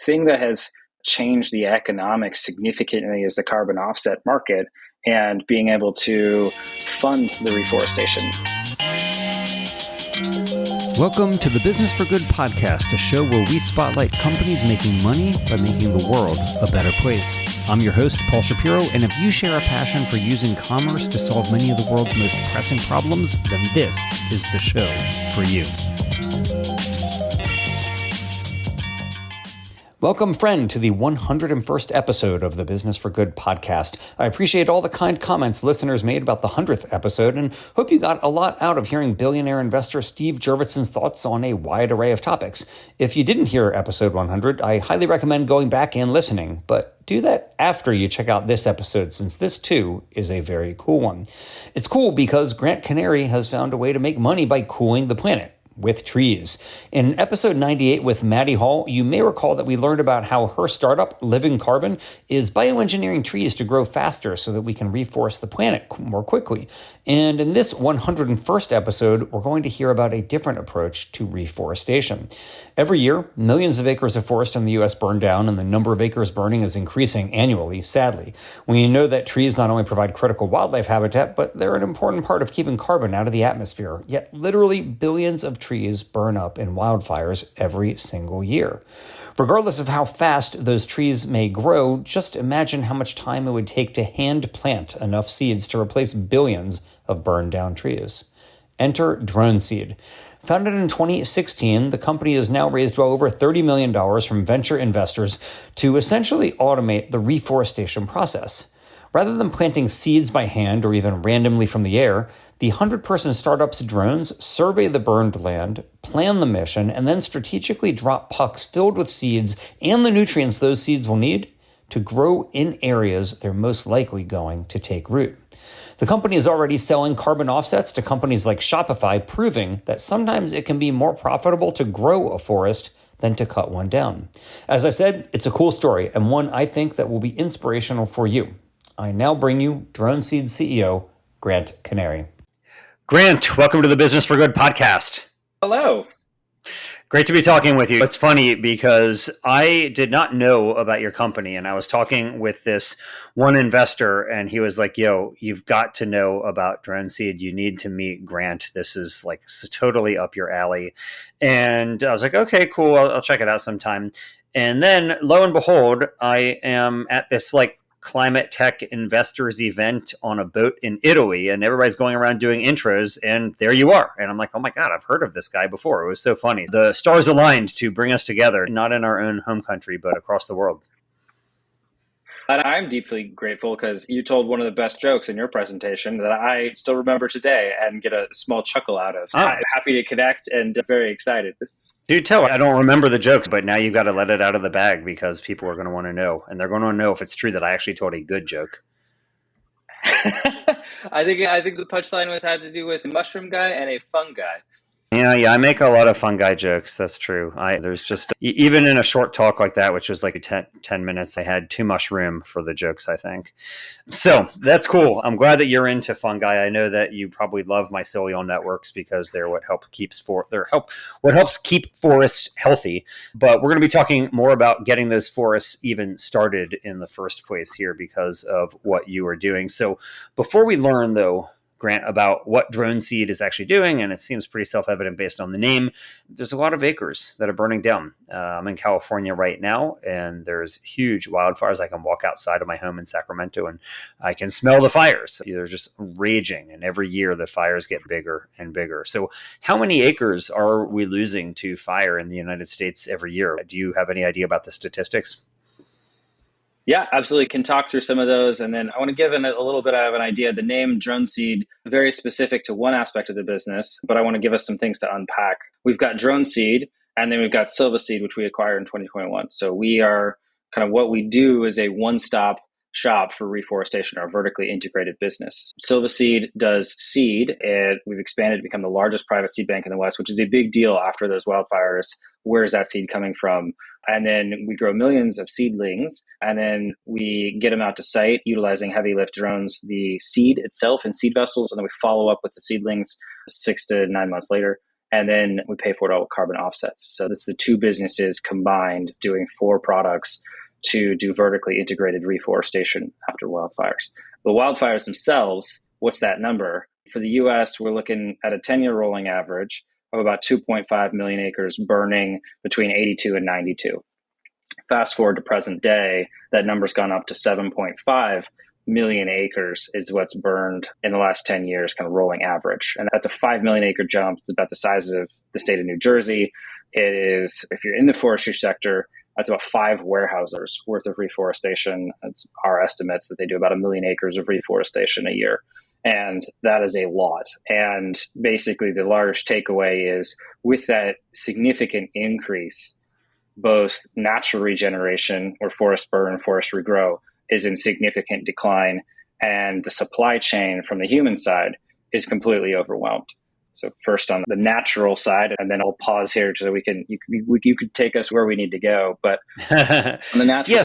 thing that has changed the economics significantly is the carbon offset market and being able to fund the reforestation. Welcome to the Business for Good podcast, a show where we spotlight companies making money by making the world a better place. I'm your host, Paul Shapiro, and if you share a passion for using commerce to solve many of the world's most pressing problems, then this is the show for you. Welcome, friend, to the 101st episode of the Business for Good podcast. I appreciate all the kind comments listeners made about the 100th episode and hope you got a lot out of hearing billionaire investor Steve Jurvetson's thoughts on a wide array of topics. If you didn't hear episode 100, I highly recommend going back and listening, but do that after you check out this episode, since this too is a very cool one. It's cool because Grant Canary has found a way to make money by cooling the planet with trees. In episode 98 with Maddie Hall, you may recall that we learned about how her startup, Living Carbon, is bioengineering trees to grow faster so that we can reforest the planet more quickly. And in this 101st episode, we're going to hear about a different approach to reforestation. Every year, millions of acres of forest in the U.S. burn down, and the number of acres burning is increasing annually, sadly. We know that trees not only provide critical wildlife habitat, but they're an important part of keeping carbon out of the atmosphere. Yet literally billions of trees burn up in wildfires every single year. Regardless of how fast those trees may grow, just imagine how much time it would take to hand plant enough seeds to replace billions of burned down trees. Enter Drone Seed. Founded in 2016, the company has now raised well over $30 million from venture investors to essentially automate the reforestation process. Rather than planting seeds by hand or even randomly from the air, the 100-person startup's drones survey the burned land, plan the mission, and then strategically drop pucks filled with seeds and the nutrients those seeds will need to grow in areas they're most likely going to take root. The company is already selling carbon offsets to companies like Shopify, proving that sometimes it can be more profitable to grow a forest than to cut one down. As I said, it's a cool story and one I think that will be inspirational for you. I now bring you Drone Seed CEO, Grant Canary. Grant, welcome to the Business for Good podcast. Hello. Great to be talking with you. It's funny because I did not know about your company, and I was talking with this one investor, and he was like, yo, you've got to know about Drone Seed. You need to meet Grant. This is like totally up your alley. And I was like, okay, cool. I'll check it out sometime. And then lo and behold, I am at this climate tech investors event on a boat in Italy, and everybody's going around doing intros, and there you are. And I'm like, oh my God, I've heard of this guy before. It was so funny. The stars aligned to bring us together, not in our own home country, but across the world. And I'm deeply grateful because you told one of the best jokes in your presentation that I still remember today and get a small chuckle out of. So I'm happy to connect and very excited. Do tell. I don't remember the jokes, but now you've got to let it out of the bag because people are going to want to know. And they're going to know if it's true that I actually told a good joke. I think the punchline had to do with a mushroom guy and a fun guy. Yeah, I make a lot of fungi jokes. That's true. There's just, even in a short talk like that, which was like 10 minutes, I had too much room for the jokes, I think. So that's cool. I'm glad that you're into fungi. I know that you probably love mycelial networks because they're what helps keep forests healthy. But we're going to be talking more about getting those forests even started in the first place here because of what you are doing. So before we learn, though, Grant, about what Drone Seed is actually doing, and it seems pretty self-evident based on the name, there's a lot of acres that are burning down. I'm in California right now, and there's huge wildfires. I can walk outside of my home in Sacramento, and I can smell the fires. They're just raging, and every year the fires get bigger and bigger. So how many acres are we losing to fire in the United States every year? Do you have any idea about the statistics? Yeah, absolutely. Can talk through some of those. And then I want to give a little bit of an idea. The name Drone Seed, very specific to one aspect of the business, but I want to give us some things to unpack. We've got Drone Seed, and then we've got Silva Seed, which we acquired in 2021. So we are kind of, what we do is a one-stop shop for reforestation, our vertically integrated business. Silva Seed does seed, and we've expanded to become the largest private seed bank in the West, which is a big deal after those wildfires. Where is that seed coming from? And then we grow millions of seedlings, and then we get them out to site utilizing heavy lift drones, the seed itself in seed vessels, and then we follow up with the seedlings 6 to 9 months later. And then we pay for it all with carbon offsets. So it's the two businesses combined doing four products to do vertically integrated reforestation after wildfires. The wildfires themselves, what's that number? For the US, we're looking at a 10-year rolling average of about 2.5 million acres burning between 82 and 92. Fast forward to present day, that number's gone up to 7.5 million acres is what's burned in the last 10 years, kind of rolling average. And that's a 5 million acre jump. It's about the size of the state of New Jersey. It is, if you're in the forestry sector, that's about 5 warehouses worth of reforestation. It's our estimates that they do about 1 million acres of reforestation a year. And that is a lot. And basically the large takeaway is with that significant increase, both natural regeneration or forest burn, forest regrow is in significant decline, and the supply chain from the human side is completely overwhelmed. So first on the natural side, and then I'll pause here so you could take us where we need to go. But on the natural,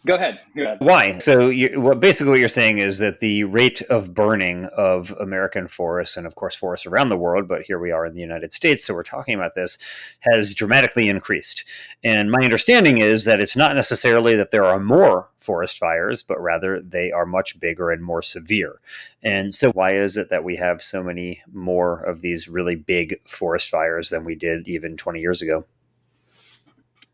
go ahead. Why? So basically what you're saying is that the rate of burning of American forests, and of course forests around the world, but here we are in the United States, so we're talking about this, has dramatically increased. And my understanding is that it's not necessarily that there are more forest fires, but rather they are much bigger and more severe. And so why is it that we have so many more of these really big forest fires than we did even 20 years ago?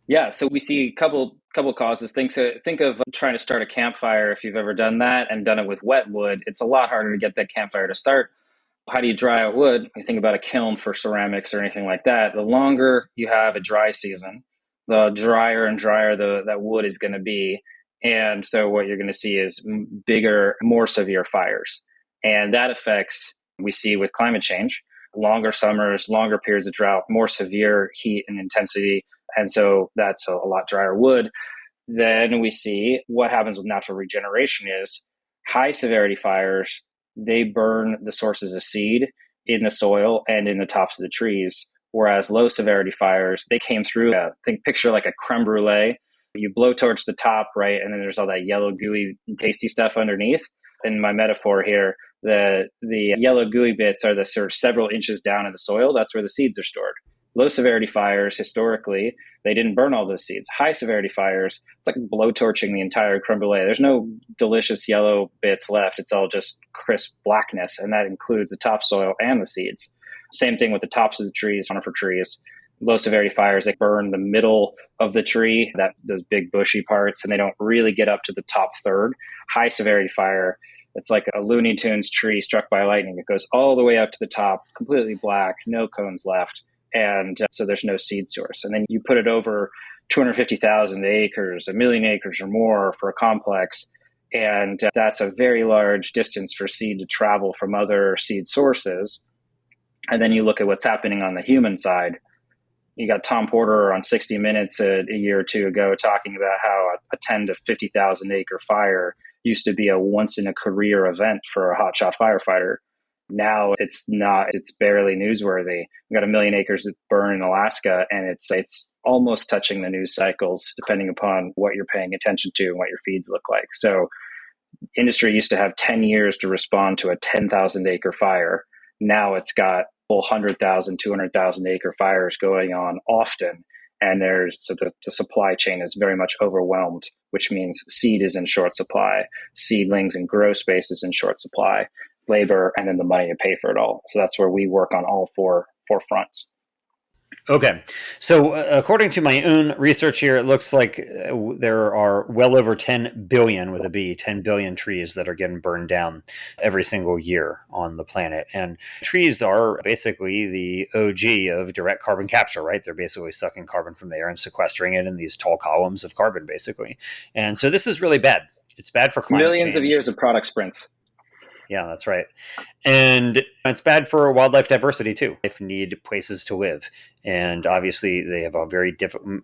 Yeah, so we see a couple causes. Think of trying to start a campfire if you've ever done that and done it with wet wood. It's a lot harder to get that campfire to start. How do you dry out wood? You think about a kiln for ceramics or anything like that. The longer you have a dry season, the drier and drier that wood is going to be. And so what you're going to see is bigger, more severe fires. And that affects, we see with climate change, longer summers, longer periods of drought, more severe heat and intensity. And so that's a lot drier wood. Then we see what happens with natural regeneration is high severity fires. They burn the sources of seed in the soil and in the tops of the trees. Whereas low severity fires, they came through, picture like a creme brulee. You blow towards the top, right? And then there's all that yellow, gooey, tasty stuff underneath. In my metaphor here, the yellow, gooey bits are the sort of several inches down in the soil. That's where the seeds are stored. Low severity fires, historically, they didn't burn all those seeds. High severity fires, it's like blowtorching the entire creme brulee. There's no delicious yellow bits left. It's all just crisp blackness, and that includes the topsoil and the seeds. Same thing with the tops of the trees, conifer trees. Low severity fires, they burn the middle of the tree, those big bushy parts, and they don't really get up to the top third. High severity fire, it's like a Looney Tunes tree struck by lightning. It goes all the way up to the top, completely black, no cones left. And so there's no seed source. And then you put it over 250,000 acres, 1 million acres or more for a complex. And that's a very large distance for seed to travel from other seed sources. And then you look at what's happening on the human side. You got Tom Porter on 60 Minutes a year or two ago talking about how a 10 to 50,000 acre fire used to be a once in a career event for a hotshot firefighter. Now it's not, it's barely newsworthy. We've got 1 million acres that burn in Alaska, and it's almost touching the news cycles depending upon what you're paying attention to and what your feeds look like. So industry used to have 10 years to respond to a 10,000 acre fire. Now it's got 100,000, 200,000 acre fires going on often. And the supply chain is very much overwhelmed, which means seed is in short supply, seedlings and grow space is in short supply, labor, and then the money to pay for it all. So that's where we work on all four fronts. Okay. So according to my own research here, it looks like there are well over 10 billion, with a B, 10 billion trees that are getting burned down every single year on the planet. And trees are basically the OG of direct carbon capture, right? They're basically sucking carbon from the air and sequestering it in these tall columns of carbon, basically. And so this is really bad. It's bad for climate Millions change. of years of product sprints. Yeah, that's right. And it's bad for wildlife diversity too. If need places to live. And obviously they have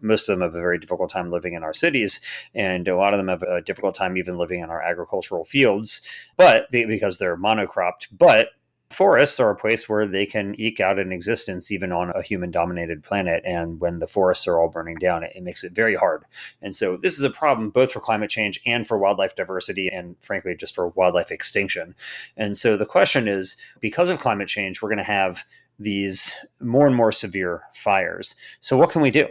most of them have a very difficult time living in our cities. And a lot of them have a difficult time even living in our agricultural fields, but because they're monocropped. But forests are a place where they can eke out an existence even on a human-dominated planet. And when the forests are all burning down, it makes it very hard. And so this is a problem both for climate change and for wildlife diversity and, frankly, just for wildlife extinction. And so the question is, because of climate change, we're going to have these more and more severe fires. So what can we do?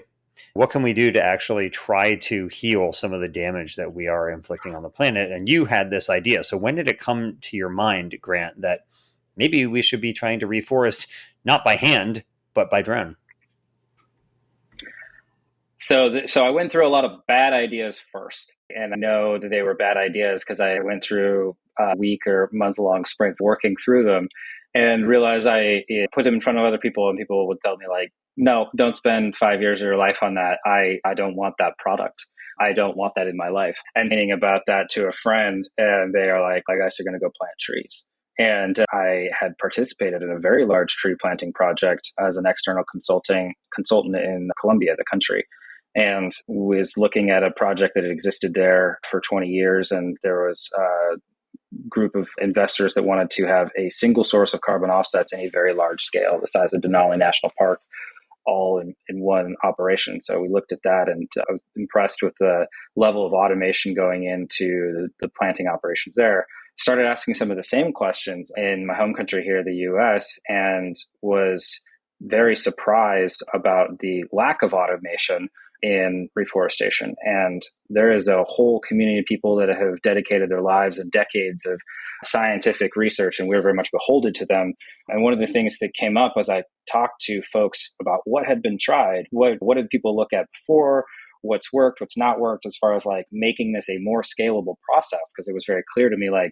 What can we do to actually try to heal some of the damage that we are inflicting on the planet? And you had this idea. So when did it come to your mind, Grant, that maybe we should be trying to reforest not by hand, but by drone? So I went through a lot of bad ideas first, and I know that they were bad ideas because I went through a week or month-long sprints working through them, and realized I put them in front of other people, and people would tell me like, "No, don't spend 5 years of your life on that. I don't want that product. I don't want that in my life." And thinking about that to a friend, and they are like, "I guess you're going to go plant trees." And I had participated in a very large tree planting project as an external consultant in Colombia, the country, and was looking at a project that had existed there for 20 years. And there was a group of investors that wanted to have a single source of carbon offsets in a very large scale, the size of Denali National Park, all in one operation. So we looked at that, and I was impressed with the level of automation going into the planting operations there. Started asking some of the same questions in my home country here, the US, and was very surprised about the lack of automation in reforestation. And there is a whole community of people that have dedicated their lives and decades of scientific research, and we're very much beholden to them. And one of the things that came up as I talked to folks about what had been tried, what did people look at before, what's worked, what's not worked, as far as like making this a more scalable process, because it was very clear to me like,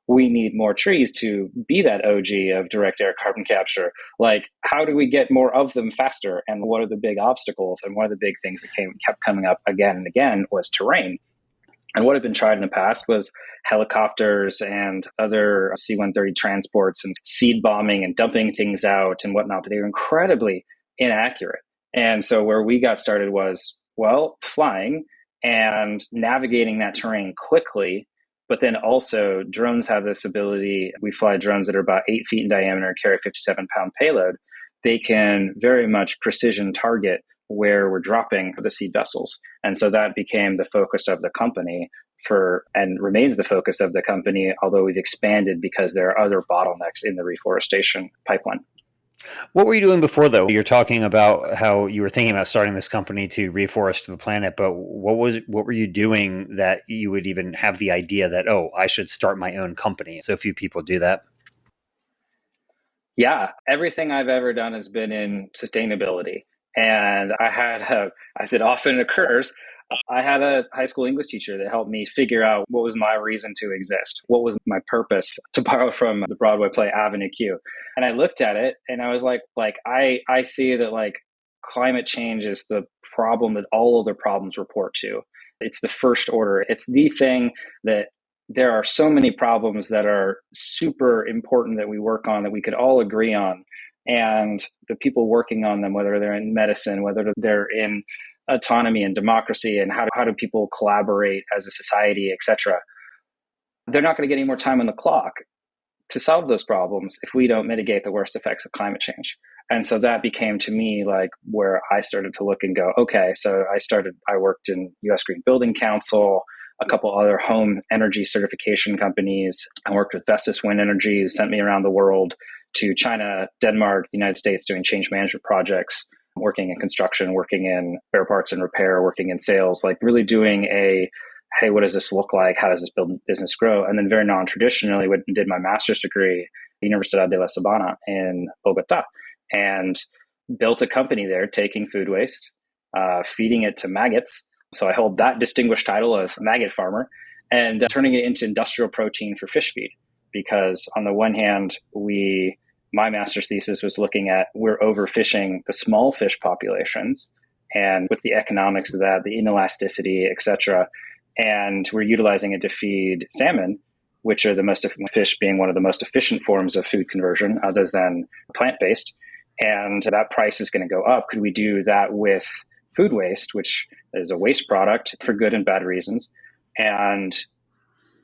we need more trees to be that OG of direct air carbon capture. Like, how do we get more of them faster? And what are the big obstacles? And one of the big things that kept coming up again and again was terrain. And what had been tried in the past was helicopters and other C-130 transports and seed bombing and dumping things out and whatnot, but they were incredibly inaccurate. And so where we got started was, well, flying and navigating that terrain quickly. But then also drones have this ability. We fly drones that are about 8 feet in diameter and carry a 57-pound payload. They can very much precision target where we're dropping the seed vessels. And so that became the focus of the company and remains the focus of the company, although we've expanded because there are other bottlenecks in the reforestation pipeline. What were you doing before, though? You're talking about how you were thinking about starting this company to reforest the planet, but what were you doing that you would even have the idea that, oh, I should start my own company? So few people do that. Yeah, everything I've ever done has been in sustainability. And as it often occurs, I had a high school English teacher that helped me figure out what was my reason to exist. What was my purpose, to borrow from the Broadway play Avenue Q. And I looked at it and I was like, I see that like climate change is the problem that all other problems report to. It's the first order. It's the thing that there are so many problems that are super important that we work on that we could all agree on. And the people working on them, whether they're in medicine, whether they're in autonomy and democracy, and how do people collaborate as a society, et cetera, they're not going to get any more time on the clock to solve those problems if we don't mitigate the worst effects of climate change. And so that became to me like where I started to look and go, okay, so I worked in US Green Building Council, a couple other home energy certification companies. I worked with Vestas Wind Energy, who sent me around the world to China, Denmark, the United States, doing change management projects, working in construction, working in spare parts and repair, working in sales, like really doing hey, what does this look like? How does this business grow? And then very non-traditionally, did my master's degree at Universidad de la Sabana in Bogota, and built a company there taking food waste, feeding it to maggots. So I hold that distinguished title of maggot farmer, and turning it into industrial protein for fish feed. Because on the one hand, my master's thesis was looking at we're overfishing the small fish populations, and with the economics of that, the inelasticity, et cetera, and we're utilizing it to feed salmon, which are fish being one of the most efficient forms of food conversion other than plant-based. And that price is going to go up. Could we do that with food waste, which is a waste product for good and bad reasons, and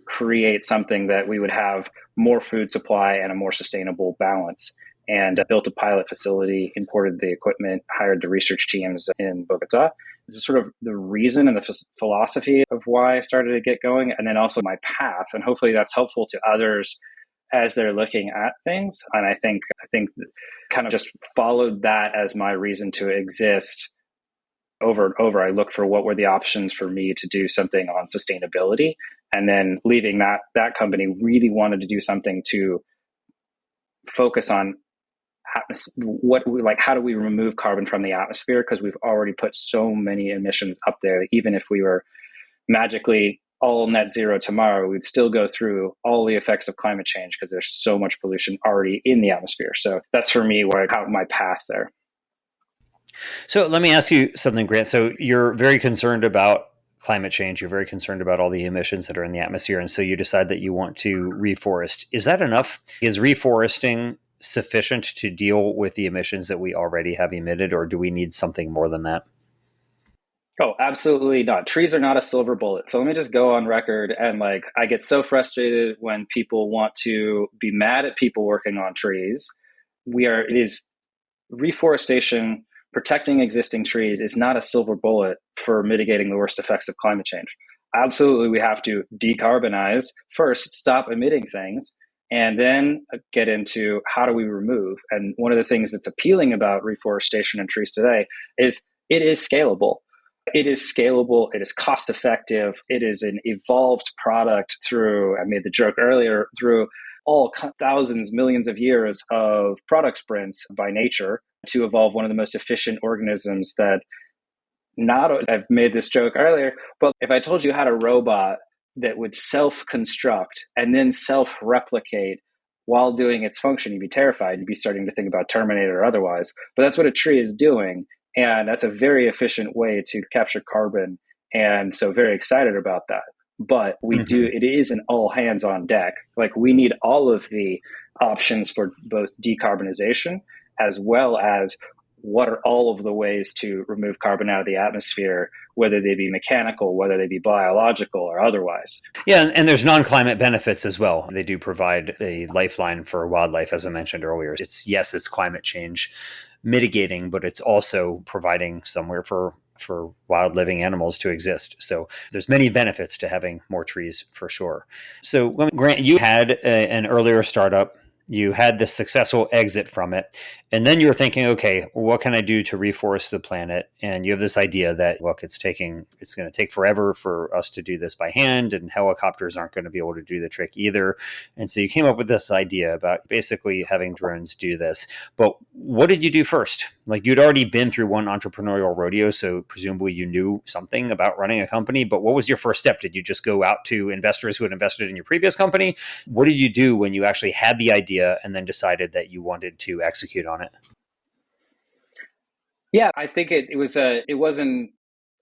create something that we would have more food supply and a more sustainable balance? And built a pilot facility, imported the equipment, hired the research teams in Bogota. This is sort of the reason and the philosophy of why I started to get going, and then also my path. And hopefully that's helpful to others as they're looking at things. And I think kind of just followed that as my reason to exist over and over. I looked for what were the options for me to do something on sustainability. And then leaving that company, really wanted to do something to focus on how do we remove carbon from the atmosphere? Because we've already put so many emissions up there. Even if we were magically all net zero tomorrow, we'd still go through all the effects of climate change because there's so much pollution already in the atmosphere. So that's for me where I got my path there. So let me ask you something, Grant. So you're very concerned about climate change. You're very concerned about all the emissions that are in the atmosphere. And so you decide that you want to reforest. Is that enough? Is reforesting sufficient to deal with the emissions that we already have emitted, or do we need something more than that? Oh, absolutely not. Trees are not a silver bullet. So let me just go on record. And I get so frustrated when people want to be mad at people working on trees. It is reforestation, protecting existing trees is not a silver bullet for mitigating the worst effects of climate change. Absolutely, we have to decarbonize first, stop emitting things, and then get into how do we remove. And one of the things that's appealing about reforestation and trees today is it is scalable. It is scalable. It is cost effective. It is an evolved product through, I made the joke earlier, through all thousands, millions of years of product sprints by nature to evolve one of the most efficient organisms that I've made this joke earlier, but if I told you had a robot that would self-construct and then self-replicate while doing its function, you'd be terrified. You'd be starting to think about Terminator or otherwise. But that's what a tree is doing. And that's a very efficient way to capture carbon. And so very excited about that. But it is an all hands on deck. We need all of the options for both decarbonization as well as what are all of the ways to remove carbon out of the atmosphere, whether they be mechanical, whether they be biological or otherwise. Yeah, and there's non-climate benefits as well. They do provide a lifeline for wildlife, as I mentioned earlier. It's climate change mitigating, but it's also providing somewhere for wild living animals to exist. So there's many benefits to having more trees for sure. So Grant, you had an earlier startup. You had this successful exit from it. And then you're thinking, okay, what can I do to reforest the planet? And you have this idea that, look, it's going to take forever for us to do this by hand, and helicopters aren't going to be able to do the trick either. And so you came up with this idea about basically having drones do this. But what did you do first? You'd already been through one entrepreneurial rodeo, so presumably you knew something about running a company. But what was your first step? Did you just go out to investors who had invested in your previous company? What did you do when you actually had the idea and then decided that you wanted to execute on it? Yeah, I think it wasn't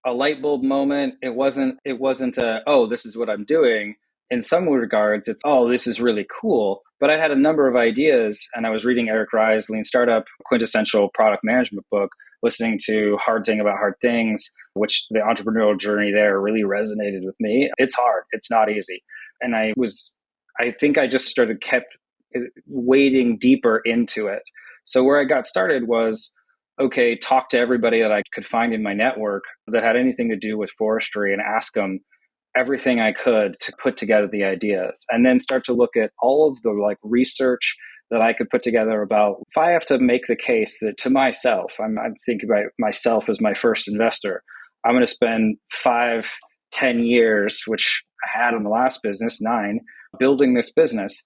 a light bulb moment. It wasn't oh, this is what I'm doing. In some regards, it's, oh, this is really cool. But I had a number of ideas, and I was reading Eric Rye's Lean Startup, quintessential product management book, listening to Hard Thing About Hard Things, which the entrepreneurial journey there really resonated with me. It's hard. It's not easy. And I think I just kept wading deeper into it. So where I got started was, okay, talk to everybody that I could find in my network that had anything to do with forestry and ask them everything I could to put together the ideas, and then start to look at all of the research that I could put together about, if I have to make the case that to myself, I'm thinking about myself as my first investor, I'm going to spend 5-10 years, which I had in the last business, 9, building this business.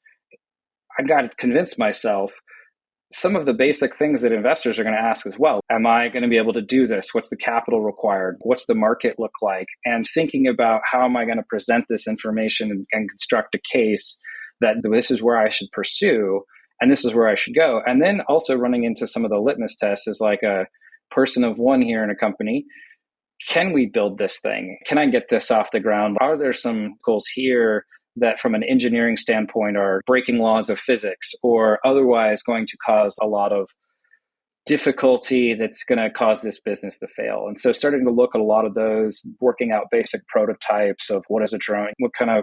I got to convince myself some of the basic things that investors are going to ask as well. Am I going to be able to do this? What's the capital required? What's the market look like? And thinking about how am I going to present this information and construct a case that this is where I should pursue and this is where I should go. And then also running into some of the litmus tests as a person of one here in a company. Can we build this thing? Can I get this off the ground? Are there some goals here that from an engineering standpoint are breaking laws of physics or otherwise going to cause a lot of difficulty that's going to cause this business to fail? And so starting to look at a lot of those, working out basic prototypes of what is a drone,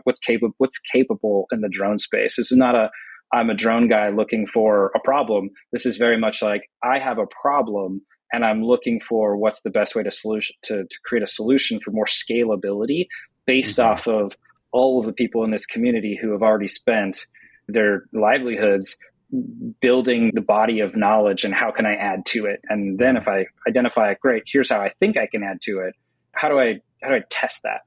what's capable in the drone space. This is not I'm a drone guy looking for a problem. This is very much I have a problem and I'm looking for what's the best way to create a solution for more scalability based off of all of the people in this community who have already spent their livelihoods building the body of knowledge and how can I add to it. And then if I identify, great, here's how I think I can add to it. How do I test that?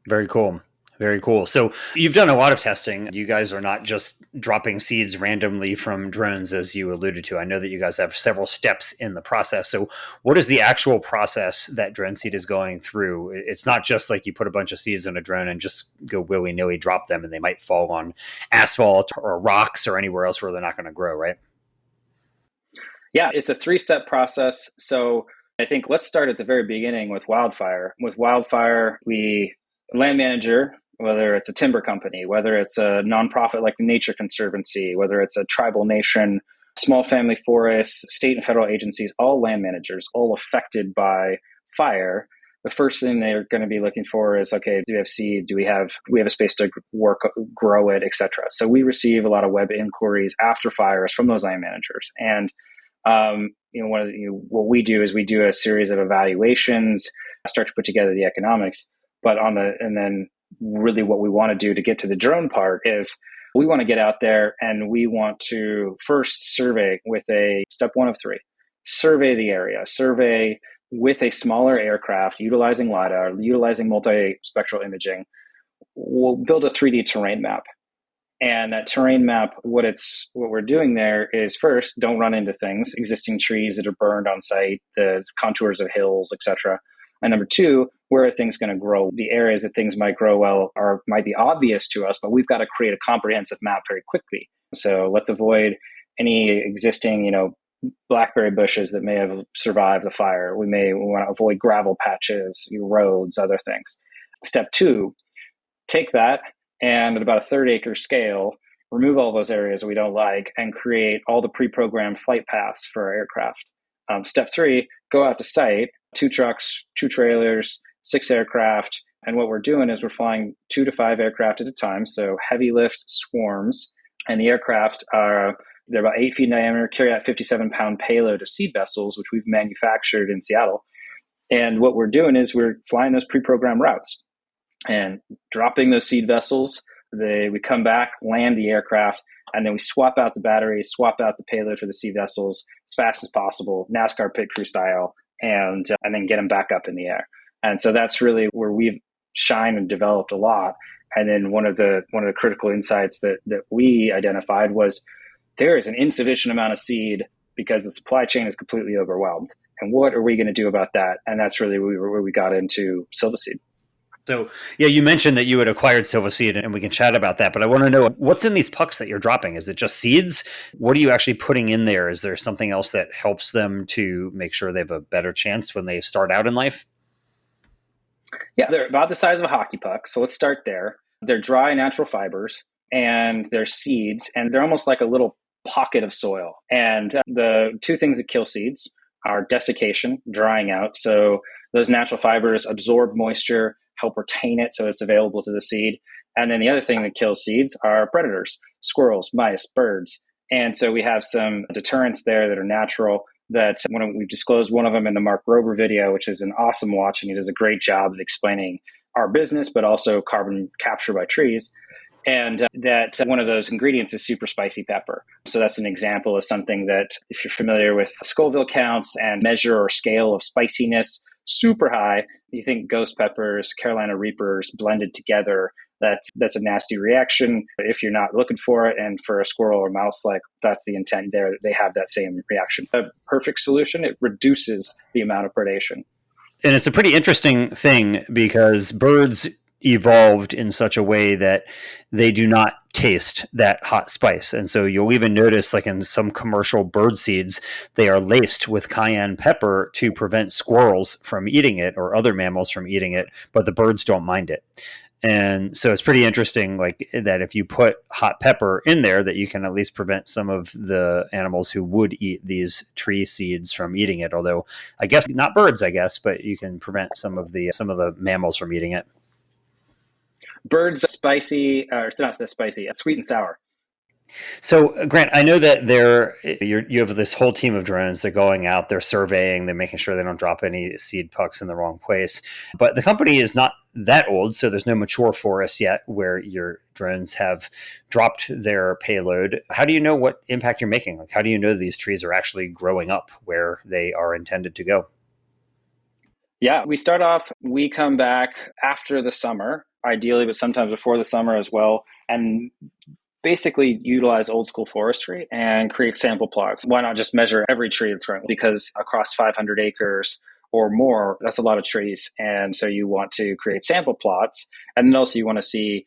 Very cool. Very cool. So you've done a lot of testing. You guys are not just dropping seeds randomly from drones, as you alluded to. I know that you guys have several steps in the process. So what is the actual process that drone seed is going through? It's not just like you put a bunch of seeds on a drone and just go willy-nilly drop them and they might fall on asphalt or rocks or anywhere else where they're not going to grow, right? Yeah, it's a 3-step process. So I think let's start at the very beginning with wildfire. With wildfire, land manager, whether it's a timber company, whether it's a nonprofit like the Nature Conservancy, whether it's a tribal nation, small family forests, state and federal agencies, all land managers, all affected by fire. The first thing they're going to be looking for is, okay, do we have seed? Do we have a space to grow it, et cetera? So we receive a lot of web inquiries after fires from those land managers. And what we do is we do a series of evaluations, start to put together the economics. And then really what we want to do to get to the drone part is we want to get out there and we want to first survey with a step 1 of 3, survey the area, survey with a smaller aircraft, utilizing LiDAR, utilizing multispectral imaging. We'll build a 3D terrain map. And that terrain map, what we're doing there is first, don't run into things, existing trees that are burned on site, the contours of hills, et cetera. And number 2, where are things going to grow? The areas that things might grow well might be obvious to us, but we've got to create a comprehensive map very quickly. So let's avoid any existing, blackberry bushes that may have survived the fire. We want to avoid gravel patches, roads, other things. Step 2, take that and at about a 3rd-acre scale, remove all those areas we don't like and create all the pre-programmed flight paths for our aircraft. Step 3, go out to site, 2 trucks, 2 trailers, 6 aircraft. And what we're doing is we're flying 2 to 5 aircraft at a time. So heavy lift swarms. And the aircraft they're about 8 feet in diameter, carry out 57-pound payload of seed vessels, which we've manufactured in Seattle. And what we're doing is we're flying those pre-programmed routes and dropping those seed vessels. We come back, land the aircraft, and then we swap out the batteries, swap out the payload for the seed vessels as fast as possible, NASCAR pit crew style, and then get them back up in the air. And so that's really where we've shined and developed a lot. And then one of the critical insights that we identified was there is an insufficient amount of seed because the supply chain is completely overwhelmed. And what are we going to do about that? And that's really where we got into Silvaseed. So, yeah, you mentioned that you had acquired Silvaseed, and we can chat about that. But I want to know, what's in these pucks that you're dropping? Is it just seeds? What are you actually putting in there? Is there something else that helps them to make sure they have a better chance when they start out in life? Yeah, they're about the size of a hockey puck. So let's start there. They're dry natural fibers, and they're seeds, and they're almost like a little pocket of soil. And the 2 things that kill seeds are desiccation, drying out. So those natural fibers absorb moisture, help retain it so it's available to the seed. And then the other thing that kills seeds are predators, squirrels, mice, birds. And so we have some deterrents there that are natural that we've disclosed one of them in the Mark Rober video, which is an awesome watch. And he does a great job of explaining our business, but also carbon capture by trees. And that one of those ingredients is super spicy pepper. So that's an example of something that if you're familiar with Scoville counts and measure or scale of spiciness, super high, you think ghost peppers, Carolina Reapers blended together, that's a nasty reaction if you're not looking for it. And for a squirrel or mouse, like that's the intent there, they have that same reaction. A perfect solution, it reduces the amount of predation. And it's a pretty interesting thing because birds evolved in such a way that they do not taste that hot spice. And so you'll even notice, like in some commercial bird seeds, they are laced with cayenne pepper to prevent squirrels from eating it or other mammals from eating it, but the birds don't mind it. And so it's pretty interesting, like that if you put hot pepper in there, that you can at least prevent some of the animals who would eat these tree seeds from eating it. Although I guess not birds, but you can prevent some of the mammals from eating it. Birds spicy, or it's not so spicy, sweet and sour. So, Grant, I know that you have this whole team of drones. They're going out, they're surveying, they're making sure they don't drop any seed pucks in the wrong place. But the company is not that old, so there's no mature forest yet where your drones have dropped their payload. How do you know what impact you're making? Like, how do you know these trees are actually growing up where they are intended to go? Yeah, we come back after the summer, ideally, but sometimes before the summer as well. And basically utilize old school forestry and create sample plots. Why not just measure every tree that's growing? Because across 500 acres or more, that's a lot of trees. And so you want to create sample plots. And then also you want to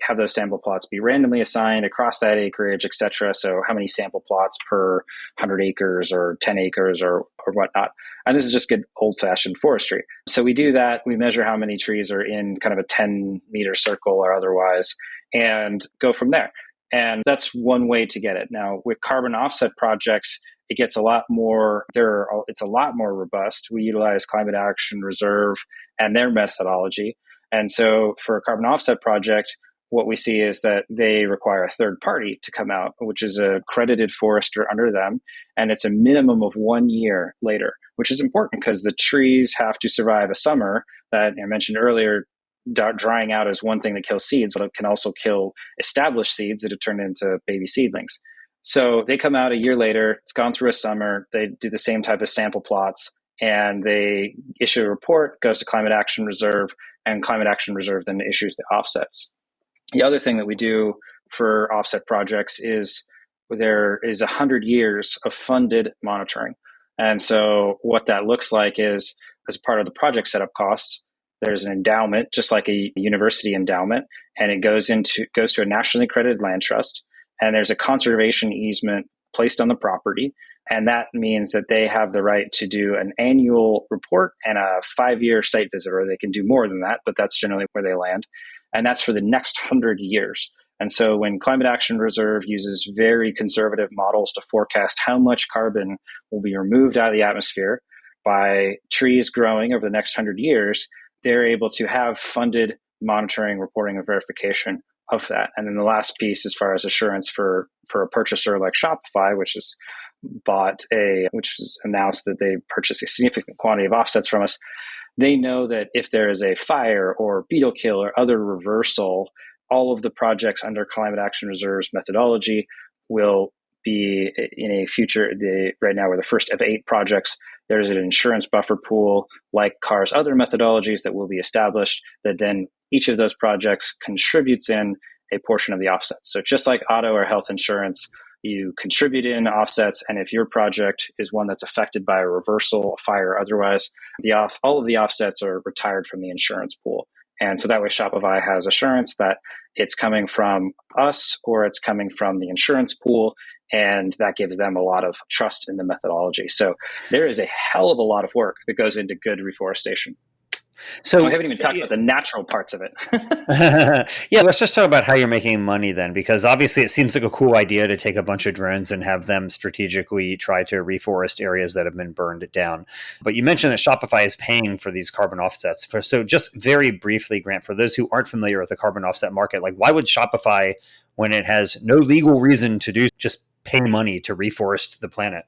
have those sample plots be randomly assigned across that acreage, et cetera. So how many sample plots per 100 acres or 10 acres or whatnot. And this is just good old fashioned forestry. So we do that. We measure how many trees are in kind of a 10-meter circle or otherwise and go from there. And that's one way to get it. Now, with carbon offset projects, it gets a lot more, it's a lot more robust. We utilize Climate Action Reserve and their methodology. And so for a carbon offset project, what we see is that they require a third party to come out, which is a accredited forester under them. And it's a minimum of 1 year later, which is important because the trees have to survive a summer that I mentioned earlier. Drying out is one thing that kills seeds, but it can also kill established seeds that have turned into baby seedlings. So they come out a year later, it's gone through a summer, they do the same type of sample plots, and they issue a report, goes to Climate Action Reserve, and Climate Action Reserve then issues the offsets. The other thing that we do for offset projects is there is 100 years of funded monitoring. And so what that looks like is, as part of the project setup costs, there's an endowment, just like a university endowment, and it goes to a nationally accredited land trust. And there's a conservation easement placed on the property. And that means that they have the right to do an annual report and a 5-year site visit, or they can do more than that, but that's generally where they land. And that's for the next 100 years. And so when Climate Action Reserve uses very conservative models to forecast how much carbon will be removed out of the atmosphere by trees growing over the next 100 years, they're able to have funded monitoring, reporting, and verification of that. And then the last piece, as far as assurance for a purchaser like Shopify, which has announced that they purchased a significant quantity of offsets from us, they know that if there is a fire or beetle kill or other reversal, all of the projects under Climate Action Reserve's methodology will be in a future. Right now, we're the first of 8 projects. There's an insurance buffer pool like CAR's other methodologies that will be established, that then each of those projects contributes in a portion of the offsets. So just like auto or health insurance, you contribute in offsets, and if your project is one that's affected by a reversal, a fire, or otherwise, all of the offsets are retired from the insurance pool. And so that way Shopify has assurance that it's coming from us or it's coming from the insurance pool, and that gives them a lot of trust in the methodology. So there is a hell of a lot of work that goes into good reforestation. So I haven't even talked about the natural parts of it. Yeah, let's just talk about how you're making money then, because obviously it seems like a cool idea to take a bunch of drones and have them strategically try to reforest areas that have been burned down. But you mentioned that Shopify is paying for these carbon offsets. So just very briefly, Grant, for those who aren't familiar with the carbon offset market, like why would Shopify, when it has no legal reason to do, just pay money to reforest the planet?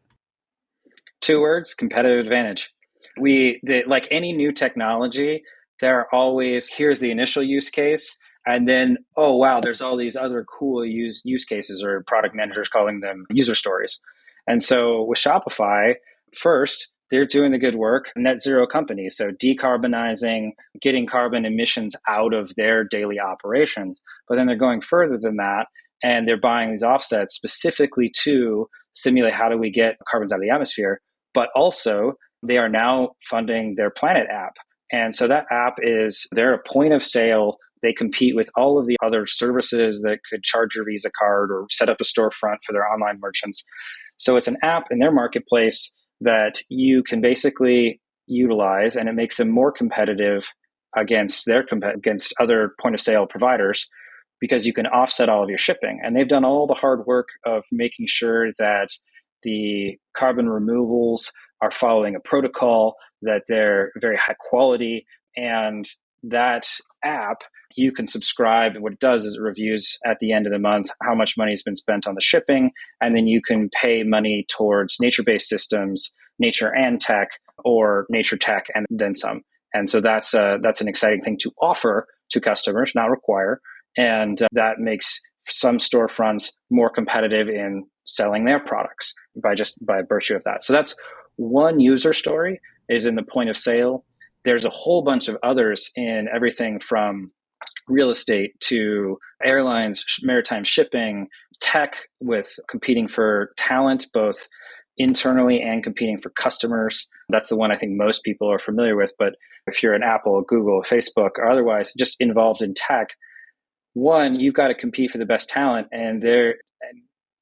2 words: competitive advantage. Like any new technology, there are always, here's the initial use case, and then, oh, wow, there's all these other cool use cases, or product managers calling them user stories. And so with Shopify, first, they're doing the good work, net zero company. So decarbonizing, getting carbon emissions out of their daily operations. But then they're going further than that, and they're buying these offsets specifically to simulate how do we get carbons out of the atmosphere. But also, they are now funding their Planet app. And so that app they're a point of sale. They compete with all of the other services that could charge your Visa card or set up a storefront for their online merchants. So it's an app in their marketplace that you can basically utilize, and it makes them more competitive against other point of sale providers, because you can offset all of your shipping. And they've done all the hard work of making sure that the carbon removals are following a protocol, that they're very high quality. And that app, you can subscribe. And what it does is it reviews at the end of the month how much money has been spent on the shipping. And then you can pay money towards nature-based systems, nature and tech, or nature tech and then some. And so that's an exciting thing to offer to customers, not require. And that makes some storefronts more competitive in selling their products by virtue of that. So that's one user story, is in the point of sale. There's a whole bunch of others in everything from real estate to airlines, maritime shipping, tech, with competing for talent, both internally and competing for customers. That's the one I think most people are familiar with. But if you're an Apple, Google, Facebook, or otherwise just involved in tech, one, you've got to compete for the best talent, and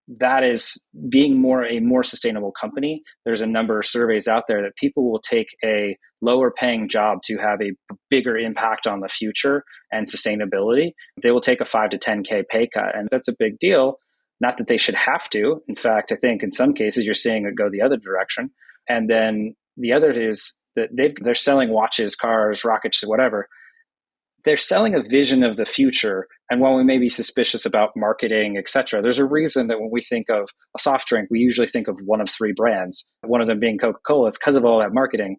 that is being a more sustainable company. There's a number of surveys out there that people will take a lower paying job to have a bigger impact on the future and sustainability. They will take a 5 to 10K pay cut, and that's a big deal. Not that they should have to. In fact, I think in some cases you're seeing it go the other direction. And then the other is that they're selling watches, cars, rockets, whatever. They're selling a vision of the future. And while we may be suspicious about marketing, et cetera, there's a reason that when we think of a soft drink, we usually think of one of three brands, one of them being Coca-Cola. It's because of all that marketing.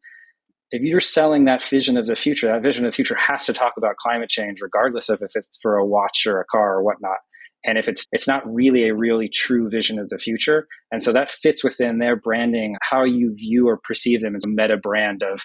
If you're selling that vision of the future, that vision of the future has to talk about climate change, regardless of if it's for a watch or a car or whatnot. And if it's not really a really true vision of the future. And so that fits within their branding, how you view or perceive them as a meta brand of,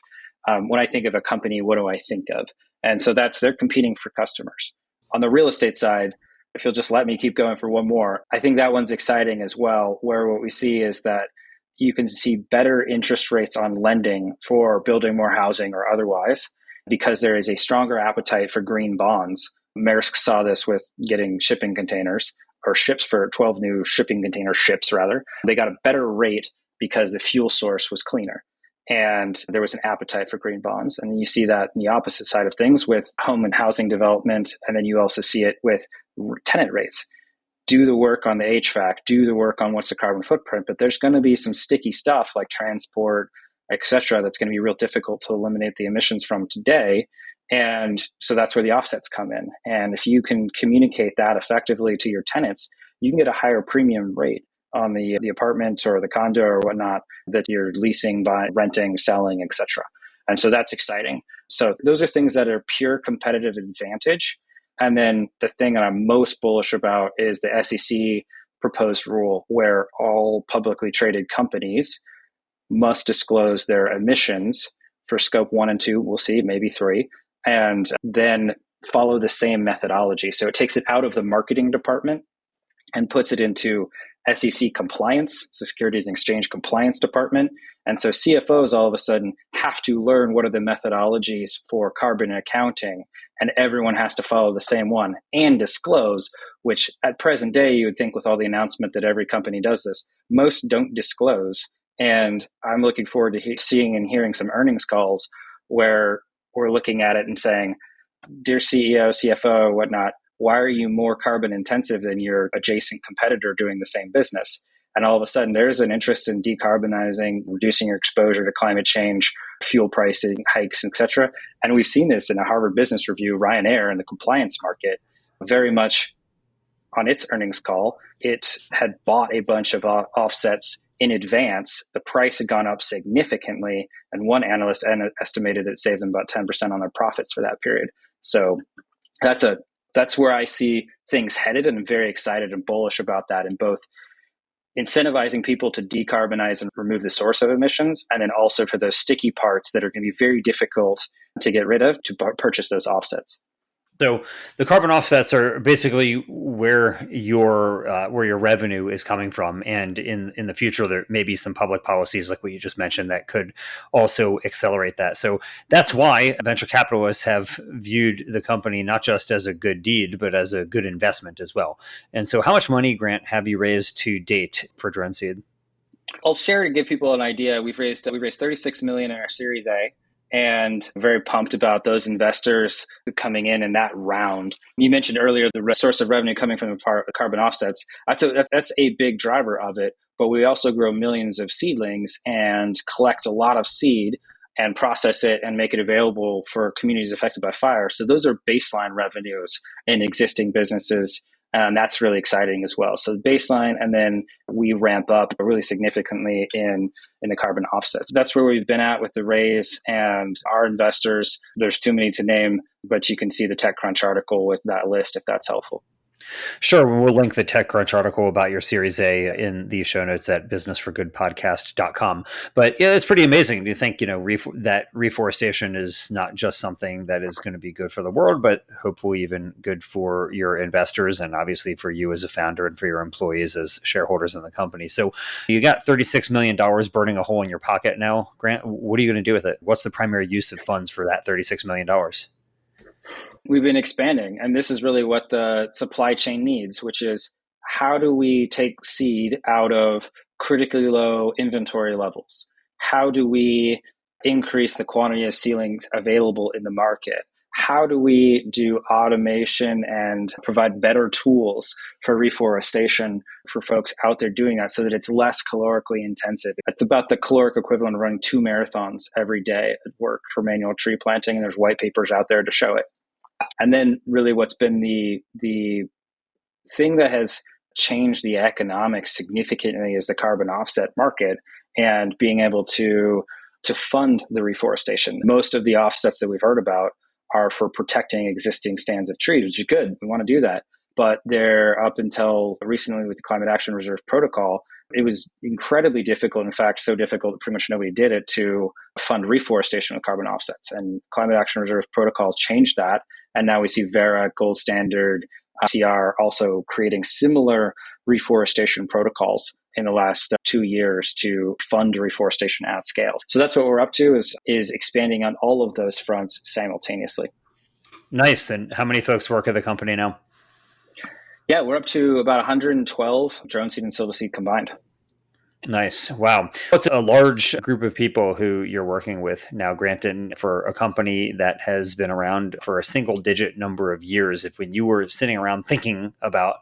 when I think of a company, what do I think of? And so they're competing for customers. On the real estate side, if you'll just let me keep going for one more, I think that one's exciting as well, where what we see is that you can see better interest rates on lending for building more housing or otherwise, because there is a stronger appetite for green bonds. Maersk saw this with getting shipping containers or ships for 12 new shipping container ships, rather. They got a better rate because the fuel source was cleaner. And there was an appetite for green bonds. And you see that in the opposite side of things with home and housing development. And then you also see it with tenant rates. Do the work on the HVAC, do the work on what's the carbon footprint, but there's going to be some sticky stuff like transport, et cetera, that's going to be real difficult to eliminate the emissions from today. And so that's where the offsets come in. And if you can communicate that effectively to your tenants, you can get a higher premium rate on the apartment or the condo or whatnot that you're leasing, buying, renting, selling, et cetera. And so that's exciting. So those are things that are pure competitive advantage. And then the thing that I'm most bullish about is the SEC proposed rule where all publicly traded companies must disclose their emissions for scope 1 and 2, we'll see, maybe 3, and then follow the same methodology. So it takes it out of the marketing department and puts it into SEC compliance, so Securities and Exchange Compliance Department. And so CFOs all of a sudden have to learn what are the methodologies for carbon accounting, and everyone has to follow the same one and disclose, which at present day, you would think with all the announcement that every company does this, most don't disclose. And I'm looking forward to seeing and hearing some earnings calls where we're looking at it and saying, dear CEO, CFO, whatnot, why are you more carbon intensive than your adjacent competitor doing the same business? And all of a sudden, there's an interest in decarbonizing, reducing your exposure to climate change, fuel pricing hikes, et cetera. And we've seen this in a Harvard Business Review, Ryanair in the compliance market, very much on its earnings call. It had bought a bunch of offsets in advance. The price had gone up significantly. And one analyst estimated it saved them about 10% on their profits for that period. So that's where I see things headed, and I'm very excited and bullish about that, in both incentivizing people to decarbonize and remove the source of emissions, and then also for those sticky parts that are going to be very difficult to get rid of, to purchase those offsets. So the carbon offsets are basically where your revenue is coming from, and in the future there may be some public policies like what you just mentioned that could also accelerate that. So that's why venture capitalists have viewed the company not just as a good deed, but as a good investment as well. And so, how much money, Grant, have you raised to date for Drone Seed? I'll share to give people an idea. We've raised $36 million in our Series A. And very pumped about those investors coming in that round. You mentioned earlier the source of revenue coming from the carbon offsets. That's a big driver of it. But we also grow millions of seedlings and collect a lot of seed and process it and make it available for communities affected by fire. So those are baseline revenues in existing businesses. And that's really exciting as well. So baseline, and then we ramp up really significantly in the carbon offsets. That's where we've been at with the raise and our investors. There's too many to name, but you can see the TechCrunch article with that list if that's helpful. Sure. We'll link the TechCrunch article about your Series A in the show notes at businessforgoodpodcast.com. But yeah, it's pretty amazing. Do you think, that reforestation is not just something that is going to be good for the world, but hopefully even good for your investors and obviously for you as a founder and for your employees as shareholders in the company. So you got $36 million burning a hole in your pocket now, Grant. What are you going to do with it? What's the primary use of funds for that $36 million? We've been expanding, and this is really what the supply chain needs, which is how do we take seed out of critically low inventory levels? How do we increase the quantity of seedlings available in the market? How do we do automation and provide better tools for reforestation for folks out there doing that so that it's less calorically intensive? It's about the caloric equivalent of running 2 marathons every day at work for manual tree planting, and there's white papers out there to show it. And then really what's been the thing that has changed the economics significantly is the carbon offset market and being able to fund the reforestation. Most of the offsets that we've heard about are for protecting existing stands of trees, which is good. We want to do that. But they're up until recently with the Climate Action Reserve Protocol, it was incredibly difficult. In fact, so difficult that pretty much nobody did it to fund reforestation with carbon offsets. And Climate Action Reserve Protocol changed that. And now we see Vera, Gold Standard, CR also creating similar reforestation protocols in the last 2 years to fund reforestation at scale. So that's what we're up to is expanding on all of those fronts simultaneously. Nice. And how many folks work at the company now? Yeah, we're up to about 112 drone seed and silva seed combined. Nice. Wow. It's a large group of people who you're working with now, Grant, and for a company that has been around for a single digit number of years. If when you were sitting around thinking about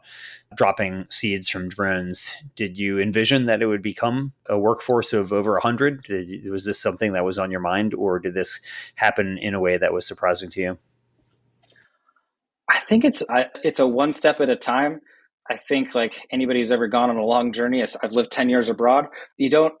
dropping seeds from drones, did you envision that it would become a workforce of over 100? Was this something that was on your mind, or did this happen in a way that was surprising to you? I think it's a one step at a time. I think like anybody who's ever gone on a long journey, I've lived 10 years abroad. You don't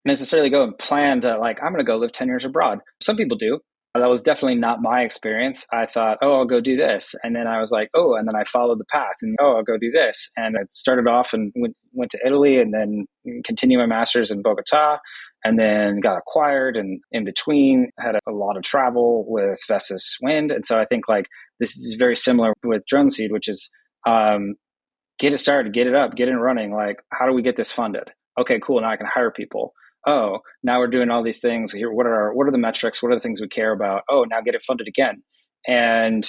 necessarily go and plan to like, I'm going to go live 10 years abroad. Some people do. That was definitely not my experience. I thought, oh, I'll go do this. And then I was like, oh, and then I followed the path and, oh, I'll go do this. And I started off and went to Italy and then continued my master's in Bogota and then got acquired. And in between had a lot of travel with Vestas Wind. And so I think like this is very similar with drone seed, which is get it started, get it up, get it running. Like, how do we get this funded? Okay, cool. Now I can hire people. Oh, now we're doing all these things here. What are the metrics? What are the things we care about? Oh, now get it funded again. And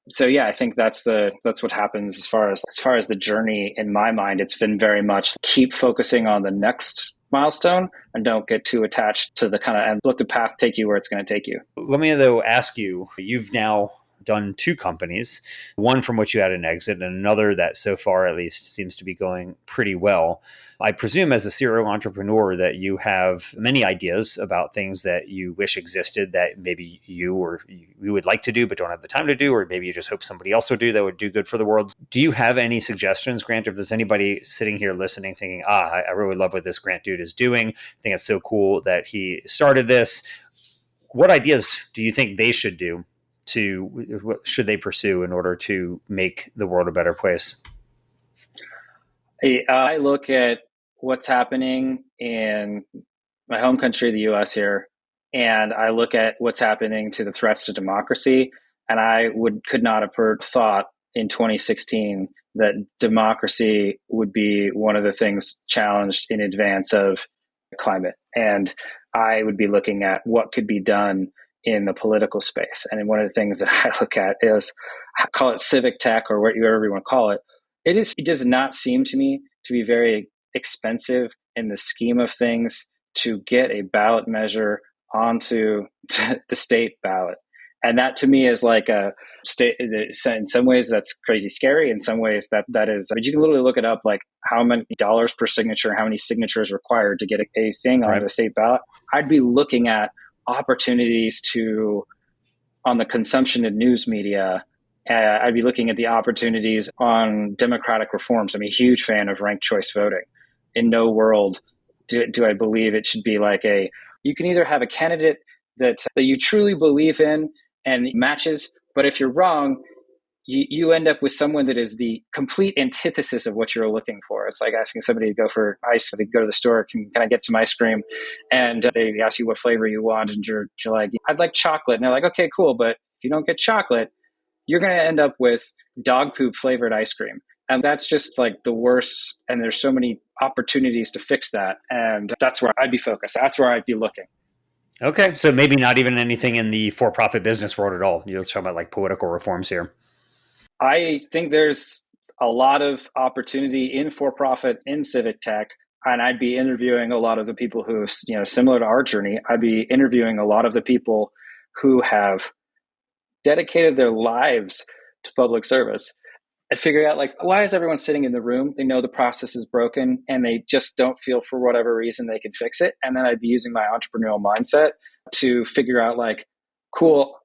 so, yeah, I think that's what happens as far as the journey in my mind. It's been very much keep focusing on the next milestone and don't get too attached to the kind of, and let the path take you where it's going to take you. Let me though ask you, you've now done 2 companies, one from which you had an exit and another that so far at least seems to be going pretty well. I presume as a serial entrepreneur that you have many ideas about things that you wish existed that maybe you would like to do but don't have the time to do, or maybe you just hope somebody else would do that would do good for the world. Do you have any suggestions, Grant, if there's anybody sitting here listening thinking, I really love what this Grant dude is doing. I think it's so cool that he started this. What ideas do you think they should do? What should they pursue in order to make the world a better place? I look at what's happening in my home country, the US here, and I look at what's happening to the threats to democracy. And I could not have thought in 2016 that democracy would be one of the things challenged in advance of climate. And I would be looking at what could be done in the political space. And one of the things that I look at is, I call it civic tech or whatever you want to call it. It does not seem to me to be very expensive in the scheme of things to get a ballot measure onto the state ballot. And that to me is like a state, in some ways that's crazy scary. In some ways that is, but you can literally look it up, like how many dollars per signature, how many signatures required to get a thing on the state ballot. I'd be looking at opportunities on the consumption of news media I'd be looking at the opportunities on democratic reforms. I'm a huge fan of ranked choice voting. In no world do I believe it should be like you can either have a candidate that you truly believe in and matches, but if you're wrong, you end up with someone that is the complete antithesis of what you're looking for. It's like asking somebody to go for ice. They go to the store, can I get some ice cream? And they ask you what flavor you want, and you're like, I'd like chocolate. And they're like, okay, cool, but if you don't get chocolate, you're going to end up with dog poop flavored ice cream. And that's just like the worst. And there's so many opportunities to fix that. And that's where I'd be focused. That's where I'd be looking. Okay. So maybe not even anything in the for-profit business world at all. You're talking about like political reforms here. I think there's a lot of opportunity in for-profit, in civic tech. And I'd be interviewing a lot of the people who, similar to our journey, I'd be interviewing a lot of the people who have dedicated their lives to public service and figuring out, like, why is everyone sitting in the room? They know the process is broken and they just don't feel for whatever reason they can fix it. And then I'd be using my entrepreneurial mindset to figure out, like, cool,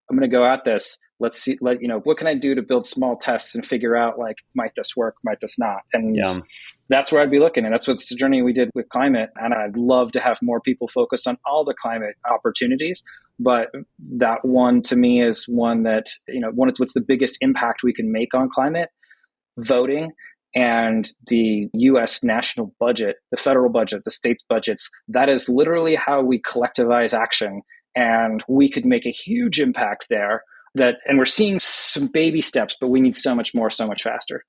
I'm going to go at this. Let's see, what can I do to build small tests and figure out, like, might this work? Might this not? And that's where I'd be looking. And that's what's the journey we did with climate. And I'd love to have more people focused on all the climate opportunities. But that one to me is one that, what's the biggest impact we can make on climate? Voting and the US national budget, the federal budget, the state budgets. That is literally how we collectivize action. And we could make a huge impact there. And we're seeing some baby steps, but we need so much more, so much faster.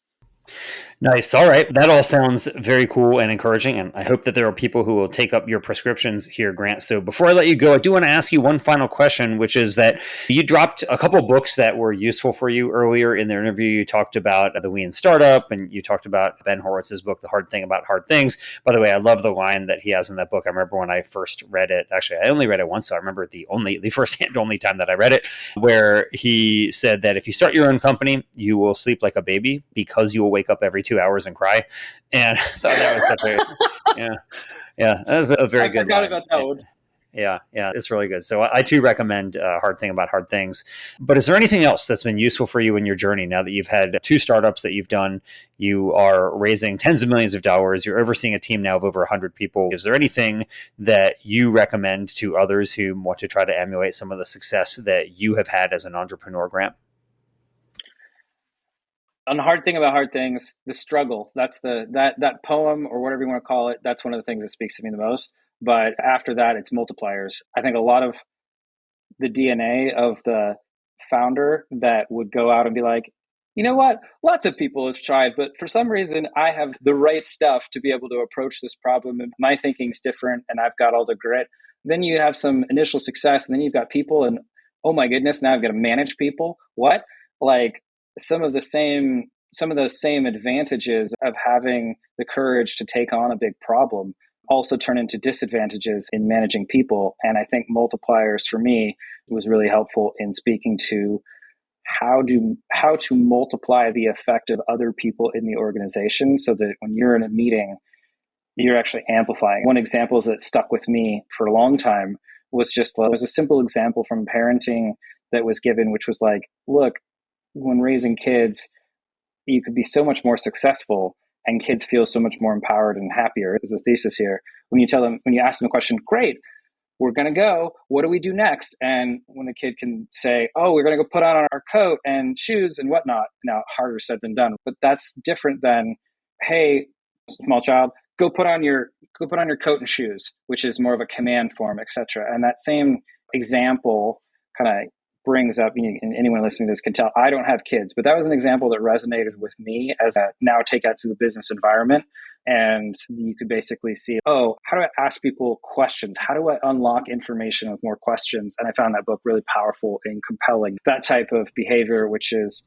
Nice. All right. That all sounds very cool and encouraging. And I hope that there are people who will take up your prescriptions here, Grant. So before I let you go, I do want to ask you one final question, which is that you dropped a couple of books that were useful for you earlier in the interview. You talked about The We in Startup, and you talked about Ben Horowitz's book, The Hard Thing About Hard Things. By the way, I love the line that he has in that book. I remember when I first read it. Actually, I only read it once, so I remember the first and only time that I read it, where he said that if you start your own company, you will sleep like a baby because you will wake up every 2 hours and cry. And I thought that was such a that was a very good line. I forgot about that one. Yeah, it's really good. So I too recommend Hard Thing About Hard Things. But is there anything else that's been useful for you in your journey now that you've had 2 startups that you've done? You are raising tens of millions of dollars. You're overseeing a team now of over 100 people. Is there anything that you recommend to others who want to try to emulate some of the success that you have had as an entrepreneur, Grant? On the Hard Thing About Hard Things, the struggle, that's that poem or whatever you want to call it. That's one of the things that speaks to me the most. But after that, it's multipliers. I think a lot of the DNA of the founder that would go out and be like, you know what? Lots of people have tried, but for some reason, I have the right stuff to be able to approach this problem. And my thinking's different, and I've got all the grit. Then you have some initial success, and then you've got people, and oh my goodness, now I've got to manage people. What? Like, some of those same advantages of having the courage to take on a big problem also turn into disadvantages in managing people. And I think multipliers for me was really helpful in speaking to how to multiply the effect of other people in the organization so that when you're in a meeting, you're actually amplifying. One example that stuck with me for a long time was a simple example from parenting that was given, which was like, look, when raising kids, you could be so much more successful and kids feel so much more empowered and happier is the thesis here. When you ask them the question, great, we're going to go, what do we do next? And when the kid can say, oh, we're going to go put on our coat and shoes and whatnot. Now, harder said than done, but that's different than, hey, small child, go put on your coat and shoes, which is more of a command form, etc. And that same example kind of brings up, and anyone listening to this can tell, I don't have kids, but that was an example that resonated with me as I now take out to the business environment. And you could basically see, oh, how do I ask people questions? How do I unlock information with more questions? And I found that book really powerful and compelling. That type of behavior, which is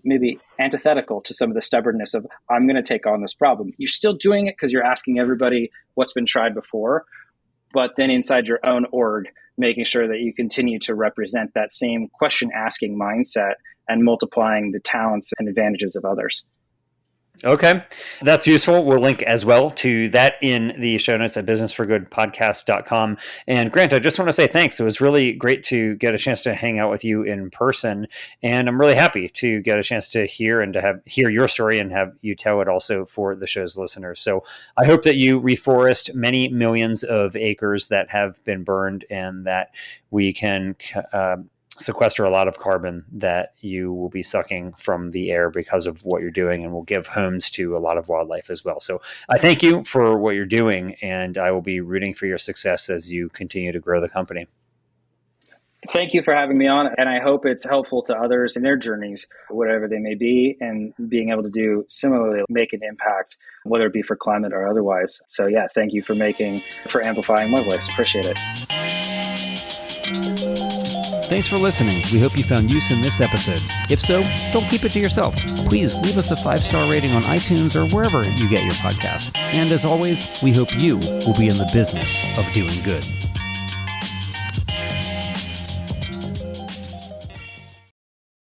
maybe antithetical to some of the stubbornness of, I'm going to take on this problem. You're still doing it because you're asking everybody what's been tried before, but then inside your own org, making sure that you continue to represent that same question asking mindset and multiplying the talents and advantages of others. Okay, that's useful. We'll link as well to that in the show notes at businessforgoodpodcast.com. And Grant, I just want to say thanks. It was really great to get a chance to hang out with you in person. And I'm really happy to get a chance to hear and to hear your story and have you tell it also for the show's listeners. So I hope that you reforest many millions of acres that have been burned and that we can sequester a lot of carbon that you will be sucking from the air because of what you're doing, and will give homes to a lot of wildlife as well. So I thank you for what you're doing, and I will be rooting for your success as you continue to grow the company. Thank you for having me on, and I hope it's helpful to others in their journeys, whatever they may be, and being able to do similarly, make an impact, whether it be for climate or otherwise. So yeah, thank you for amplifying my voice. Appreciate it. Thanks for listening. We hope you found use in this episode. If so, don't keep it to yourself. Please leave us a 5-star rating on iTunes or wherever you get your podcast. And as always, we hope you will be in the business of doing good.